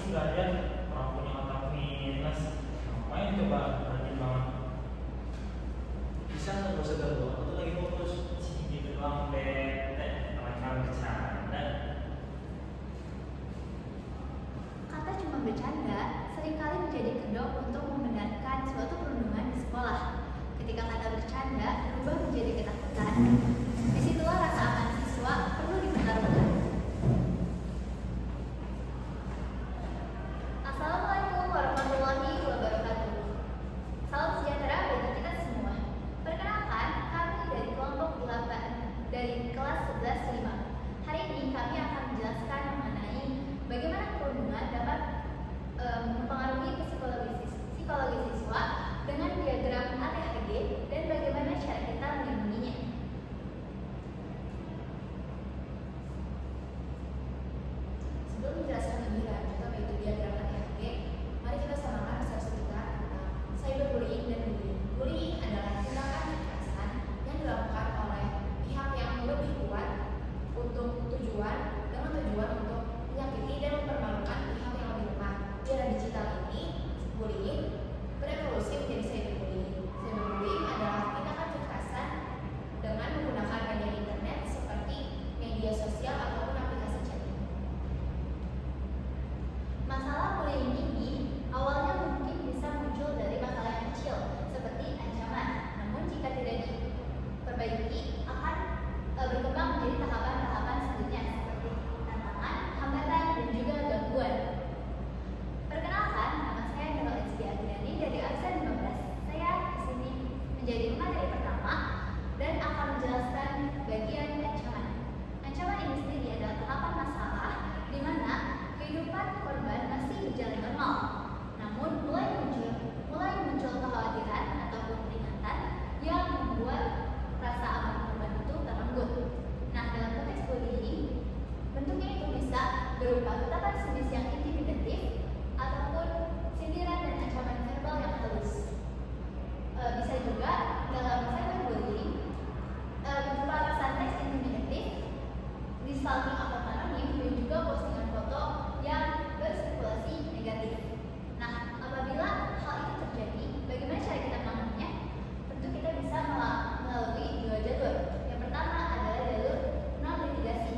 kalian orang punya otak minus, ngapain coba rajin banget? Bisa nggak usah ganggu? Aku tuh lagi fokus gitu doang, bete, teman-teman bercanda. Kata cuma bercanda seringkali menjadi kedok untuk membenarkan suatu perundungan di sekolah. Ketika kata bercanda berubah menjadi ketakutan, disitulah rasa aman siswa perlu dipertaruhkan. Assalamualaikum warahmatullahi wabarakatuh. Salam sejahtera bagi kita semua. Perkenalkan, kami dari kelompok 8 dari kelas 11-5. Hari ini kami akan menjelaskan mengenai bagaimana perundungan dapat mempengaruhi psikologi siswa dengan diagram ATHG dan bagaimana cara kita melindunginya. Sebelum menjelaskan lebih lanjut apa itu diagram ATHG, mari kita samakan persepsi kita tentang cyberbullying dan bullying. Bullying adalah tindakan kekerasan yang dilakukan oleh pihak yang lebih kuat dengan tujuan untuk menyakiti dan mempermalukan pihak yang lebih lemah. Di era digital ini, bullying berevolusi menjadi cyberbullying. Cyberbullying adalah tindakan kekerasan dengan menggunakan media internet seperti media sosial ataupun aplikasi chatting. Masalah bullying ini awalnya mungkin bisa muncul dari masalah yang kecil seperti ancaman, namun jika tidak diperbaiki akan berkembang menjadi tahapan-tahapan selanjutnya seperti tantangan, hambatan, dan juga gangguan. Perkenalkan, nama saya Nurul Rizky Adriani dari absen 15. Saya kesini menjadi materi pertama dan akan menjelaskan bagian ancaman. Ancaman ini sendiri adalah tahapan masalah di mana kehidupan korban masih berjalan normal, namun mulai muncul kekhawatiran ataupun peringatan yang membuat rasa aman korban itu terenggut. Nah, dalam konteks bullying, bentuknya itu bisa berupa tatapan sinis yang intimidatif ataupun sindiran dan ancaman verbal yang halus. Bisa juga dalam cyberbullying berupa pesan teks intimidatif, stalking akun anonim, dan juga postingan foto yang bersirkulasi negatif. Nah, apabila hal itu terjadi, bagaimana cara kita menanganinya? Tentu kita bisa melalui dua jalur. Yang pertama adalah jalur non-litigasi.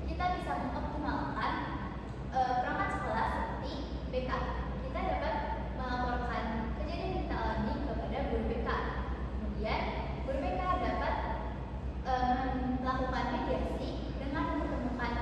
Kita bisa mengoptimalkan perangkat sekolah seperti BK. Kita dapat melaporkan kejadian yang kita alami kepada guru BK. Kemudian guru BK dapat melakukan mediasi dengan mempertemukan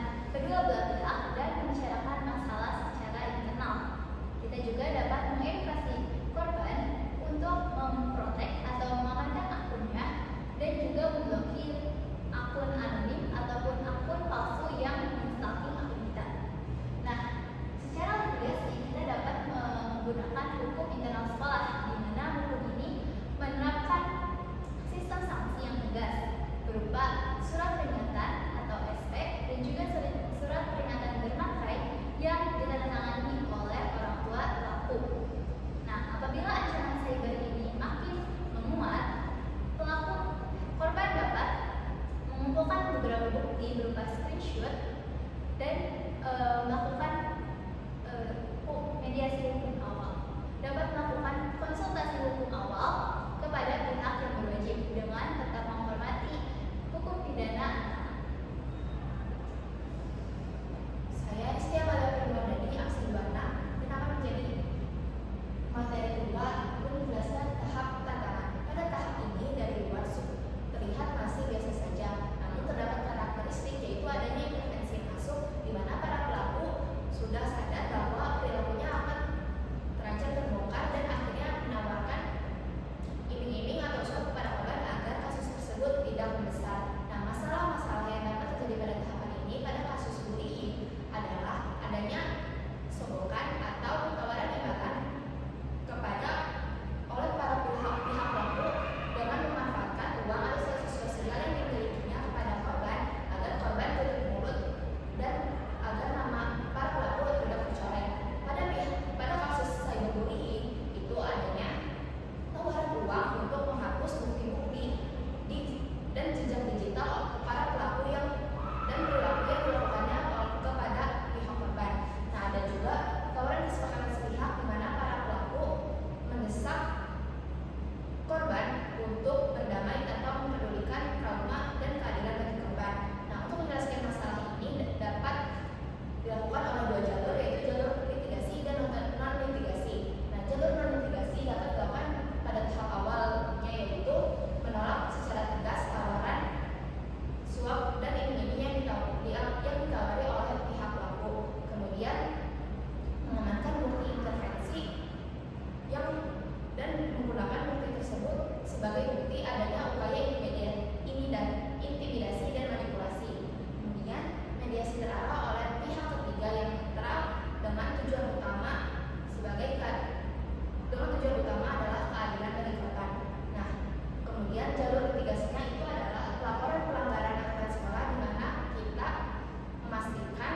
mediasi terarah oleh pihak ketiga yang netral dengan tujuan utama adalah keadilan bagi korban. Nah, kemudian jalur litigasinya itu adalah laporan pelanggaran aturan sekolah di mana kita memastikan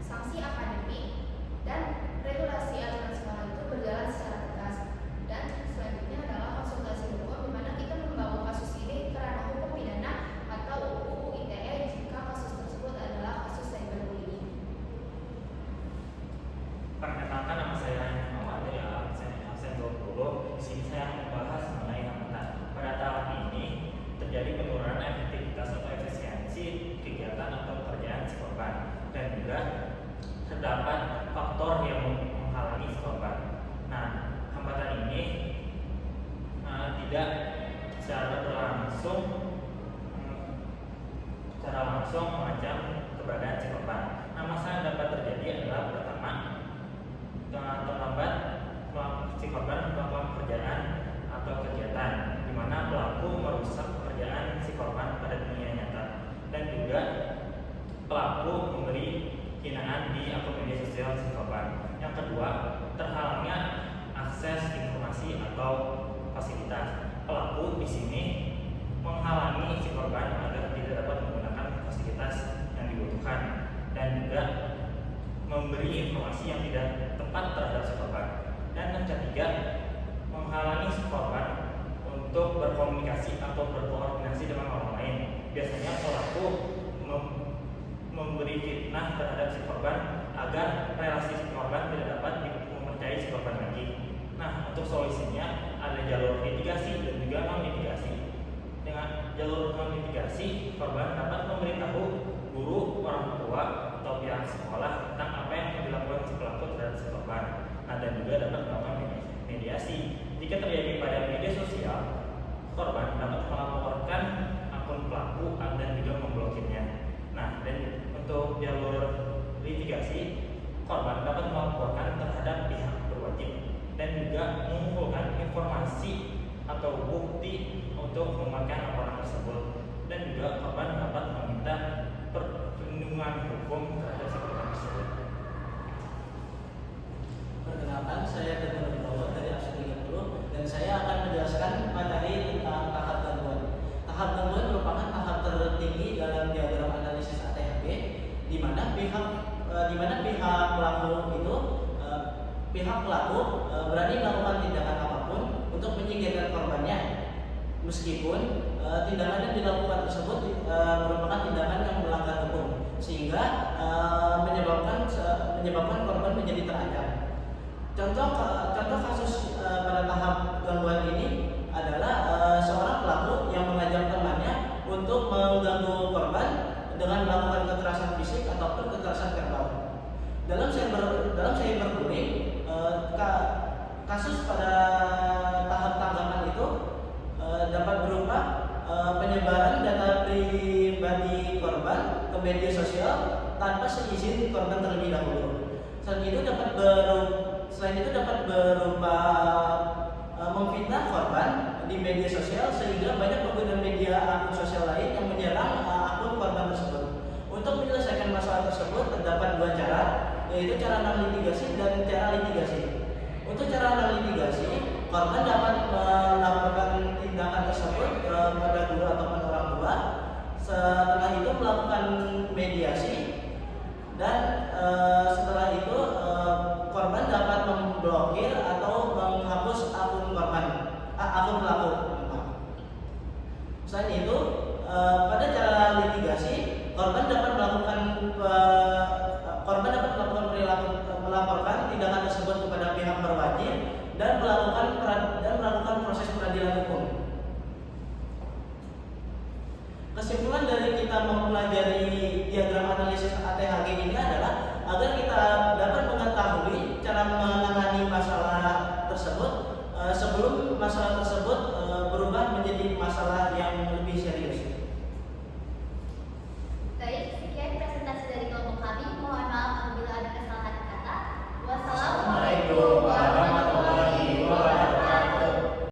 sanksi akademik dan regulasi aturan sekolah itu berjalan secara tegas. Dan selanjutnya adalah konsultasi hukum di mana kita membawa kasus ini ke ranah hukum pidana atau UU ITE jika kasus tersebut adalah kasus cyberbullying. Perkenalkan, nama saya Muhammad dari absen 20. Di sini saya membahas mengenai hambatan. Pada tahap ini terjadi penurunan efektivitas atau efisiensi kegiatan atau pekerjaan si korban, dan juga terdapat faktor yang menghalangi si korban. Nah, hambatan ini tidak secara langsung mengancam keberadaan si korban. Nah, masalah yang dapat terjadi adalah pertama, terlambat si korban melakukan pekerjaan atau kegiatan di mana pelaku merusak pekerjaan si korban pada dunia nyata, dan juga pelaku memberi hinaan di akun media sosial si korban. Yang kedua, terhalangnya akses informasi atau fasilitas. Pelaku di sini menghalangi si korban agar tidak dapat menggunakan fasilitas yang dibutuhkan, dan juga memberi informasi yang tidak tepat terhadap si korban. Dan yang ketiga, menghalangi si korban untuk berkomunikasi atau berkoordinasi dengan orang lain. Biasanya pelaku memberi fitnah terhadap si korban agar relasi si korban tidak dapat mempercayai si korban lagi. Nah, untuk solusinya ada jalur litigasi dan juga non litigasi. Dengan jalur non litigasi, korban dapat memberitahu guru, orang tua, atau pihak sekolah tentang apa yang dilakukan si pelaku terhadap si korban. Nah, dan juga dapat melakukan mediasi. Jika terjadi pada media sosial, korban dapat melaporkan akun pelaku dan juga memblokirnya. Nah, dan untuk jalur litigasi, korban dapat melaporkan terhadap pihak berwajib dan juga mengumpulkan informasi atau bukti untuk menguatkan laporan tersebut, dan juga korban dapat meminta perlindungan hukum terhadap si korban tersebut. Perkenalkan, saya Teguh Nugroho dari absen 30, dan saya akan menjelaskan materi tentang tahap gangguan. Tahap gangguan merupakan tahap tertinggi dalam diagram analisis ATHB, di mana pihak pelaku berani melakukan tindakan apapun untuk menyingkirkan korbannya, meskipun tindakan yang dilakukan tersebut merupakan tindakan yang melanggar hukum, sehingga menyebabkan korban menjadi terancam. Contoh kasus pada tahap gangguan ini adalah seorang pelaku yang mengajak temannya untuk mengganggu korban dengan melakukan kekerasan fisik ataupun kekerasan verbal. Dalam cyberbullying, kasus pada tahap tanggapan itu dapat berupa penyebaran data pribadi korban ke media sosial tanpa seizin korban terlebih dahulu. Selain itu dapat berupa memfitnah korban di media sosial, sehingga banyak pengguna media akun sosial lain yang menyerang akun korban tersebut. Untuk menyelesaikan masalah tersebut terdapat dua cara, yaitu cara non litigasi dan cara litigasi. Untuk cara non litigasi, korban dapat melaporkan tindakan tersebut kepada guru ataupun orang tua. Setelah itu melakukan mediasi, dan setelah itu korban dapat memblokir atau menghapus akun pelaku. Selain itu, pada cara litigasi, korban dapat melaporkan tindakan tersebut kepada pihak berwajib dan melakukan proses peradilan hukum. Kesimpulan dari kita mempelajari